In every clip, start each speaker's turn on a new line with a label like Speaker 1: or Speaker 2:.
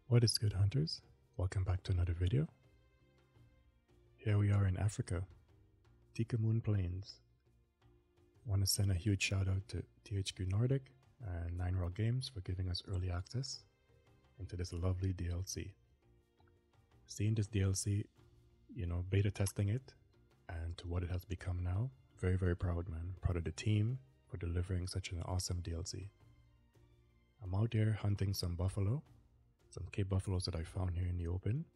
Speaker 1: What is good, hunters? Welcome back to another video. Here we are in Africa, Tikamoon Plains. Want to send a huge shout out to THQ Nordic and 9 Games for giving us early access into this lovely DLC. Seeing this DLC, beta testing it, and to what it has become now, very, very proud, man. Proud of the team for delivering such an awesome DLC. I'm out here hunting some buffalo. Some Cape buffaloes that I found here in the open.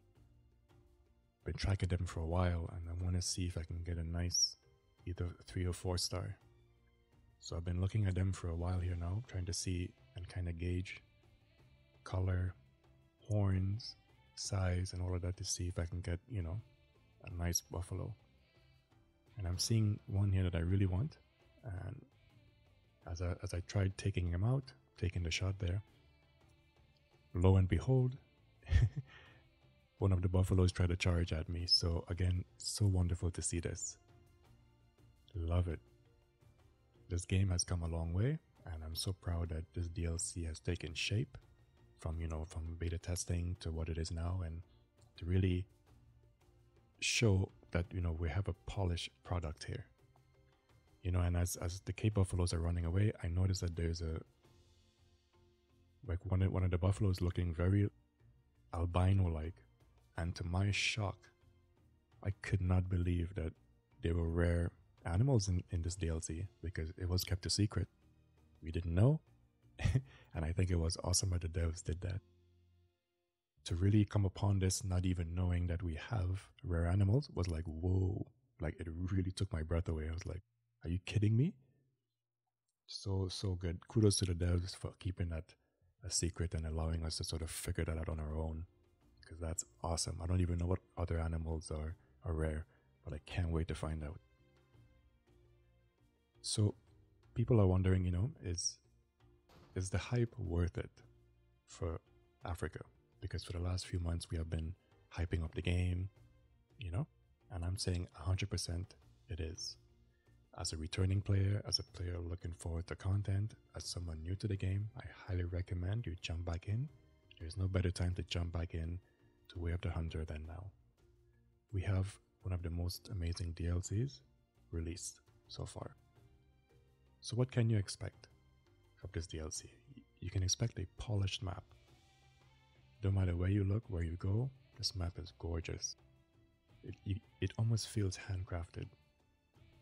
Speaker 1: Been tracking them for a while and I want to see if I can get a nice either 3 or 4 star. So I've been looking at them for a while here now, trying to see and kind of gauge color, horns, size and all of that to see if I can get, a nice buffalo. And I'm seeing one here that I really want, and as I tried taking him out, taking the shot there, lo and behold, one of the buffaloes tried to charge at me. So again, so wonderful to see this. Love it. This game has come a long way, and I'm so proud that this DLC has taken shape from beta testing to what it is now, and to really show that we have a polished product here. And as the Cape buffaloes are running away, I noticed that there's one of the buffaloes looking very albino-like, and to my shock, I could not believe that they were rare animals in this DLC, because it was kept a secret. We didn't know, and I think it was awesome that the devs did that. To really come upon this, not even knowing that we have rare animals, was like, whoa, like it really took my breath away. I was like, are you kidding me? So good. Kudos to the devs for keeping that a secret and allowing us to sort of figure that out on our own, because that's awesome. I don't even know what other animals are rare, but I can't wait to find out. So people are wondering, is the hype worth it for Africa? Because for the last few months we have been hyping up the game, and I'm saying 100% it is. As a returning player, as a player looking forward to content, as someone new to the game, I highly recommend you jump back in. There's no better time to jump back in to Way of the Hunter than now. We have one of the most amazing DLCs released so far. So what can you expect from this DLC? You can expect a polished map. No matter where you look, where you go, this map is gorgeous. It almost feels handcrafted.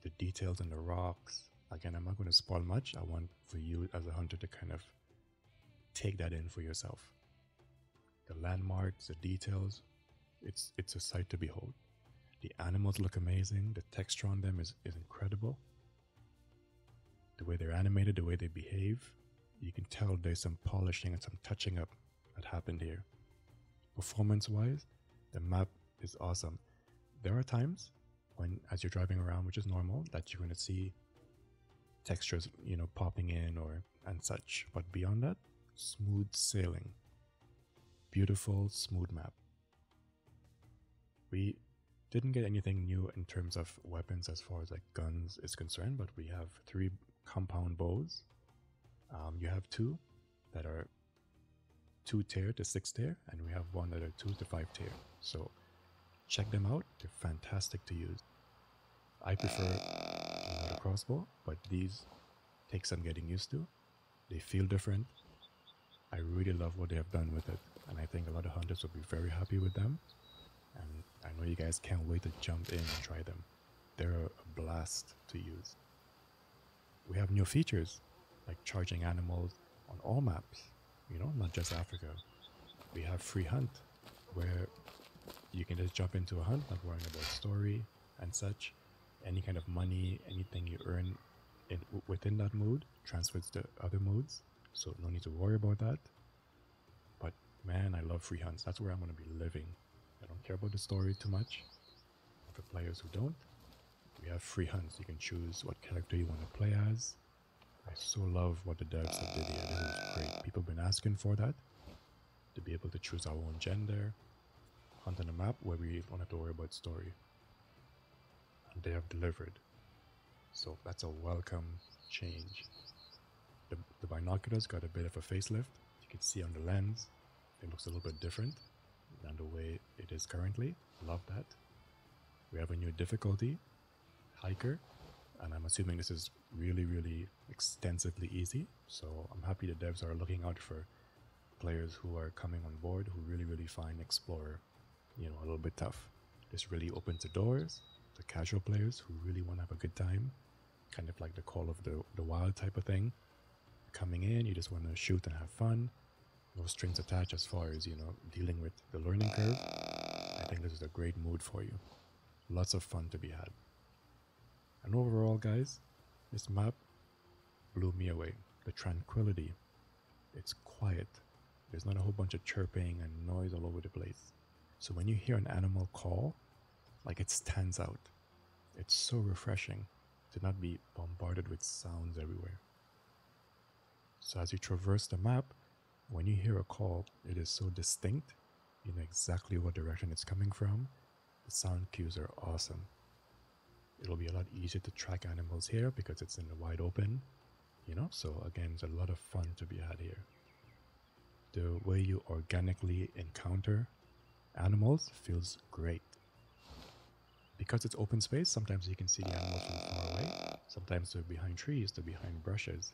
Speaker 1: The details in the rocks. Again, I'm not going to spoil much. I want for you as a hunter to kind of take that in for yourself. The landmarks, the details, it's a sight to behold. The animals look amazing. The texture on them is incredible. The way they're animated, the way they behave, you can tell there's some polishing and some touching up that happened here. Performance-wise, the map is awesome. There are times when, as you're driving around, which is normal, that you're going to see textures, popping in and such. But beyond that, smooth sailing. Beautiful, smooth map. We didn't get anything new in terms of weapons as far as like guns is concerned, but we have 3 compound bows. You have 2 that are 2 tier to 6 tier, and we have 1 that are 2 to 5 tier. So check them out. They're fantastic to use. I prefer the crossbow, but these take some getting used to. They feel different. I really love what they have done with it, and I think a lot of hunters will be very happy with them. And I know you guys can't wait to jump in and try them. They're a blast to use. We have new features, like charging animals on all maps, not just Africa. We have free hunt, where you can just jump into a hunt, not worrying about story and such. Any kind of money, anything you earn within that mode transfers to other modes, so no need to worry about that. But man, I love free hunts. That's where I'm going to be living. I don't care about the story too much. For players who don't, we have free hunts. You can choose what character you want to play as. I so love what the devs have did here. This is great. People have been asking for that, to be able to choose our own gender, hunt on a map where we don't have to worry about story. And they have delivered. So that's a welcome change. The binoculars got a bit of a facelift. You can see on the lens, It looks a little bit different than the way it is currently. Love that. We have a new difficulty, hiker, and I'm assuming this is really, really extensively easy. So I'm happy the devs are looking out for players who are coming on board who really, really find Explorer, a little bit tough. This really opens the doors to casual players who really want to have a good time, kind of like the Call of the Wild type of thing. Coming in, you just want to shoot and have fun. No strings attached as far as, dealing with the learning curve. I think this is a great mood for you. Lots of fun to be had. And overall, guys, this map blew me away. The tranquility. It's quiet. There's not a whole bunch of chirping and noise all over the place. So when you hear an animal call, like it stands out. It's so refreshing to not be bombarded with sounds everywhere. So as you traverse the map, when you hear a call, it is so distinct. You know exactly what direction it's coming from. The sound cues are awesome. It'll be a lot easier to track animals here because it's in the wide open, so again, there's a lot of fun to be had here. The way you organically encounter animals feels great. Because it's open space, sometimes you can see the animals from far away. Sometimes they're behind trees, they're behind brushes.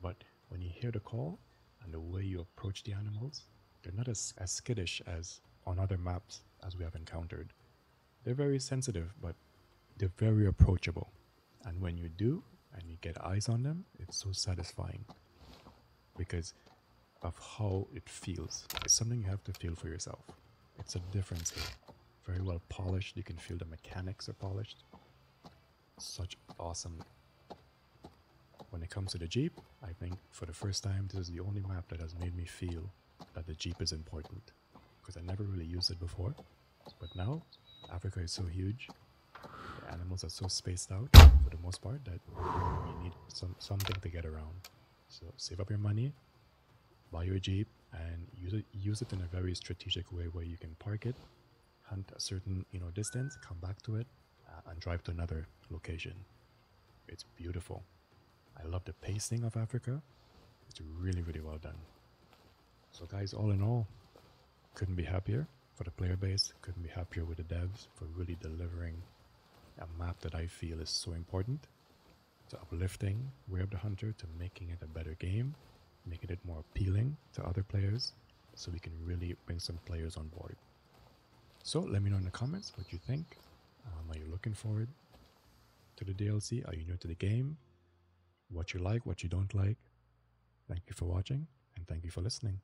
Speaker 1: But when you hear the call and the way you approach the animals, they're not as skittish as on other maps as we have encountered. They're very sensitive, but they're very approachable. And when you do, and you get eyes on them, it's so satisfying because of how it feels. It's something you have to feel for yourself. It's a difference here. Very well polished. You can feel the mechanics are polished. Such awesome. When it comes to the Jeep, I think for the first time, this is the only map that has made me feel that the Jeep is important. Because I never really used it before. But now, Africa is so huge. The animals are so spaced out, for the most part, that you need something to get around. So save up your money, buy your Jeep, and use it in a very strategic way where you can park it, hunt a certain distance, come back to it, and drive to another location. It's beautiful. I love the pacing of Africa. It's really, really well done. So guys, all in all, couldn't be happier for the player base, couldn't be happier with the devs for really delivering a map that I feel is so important, to uplifting Way of the Hunter, to making it a better game, making it more appealing to other players, so we can really bring some players on board. So let me know in the comments what you think. Are you looking forward to the DLC? Are you new to the game? What you like, what you don't like? Thank you for watching, and thank you for listening.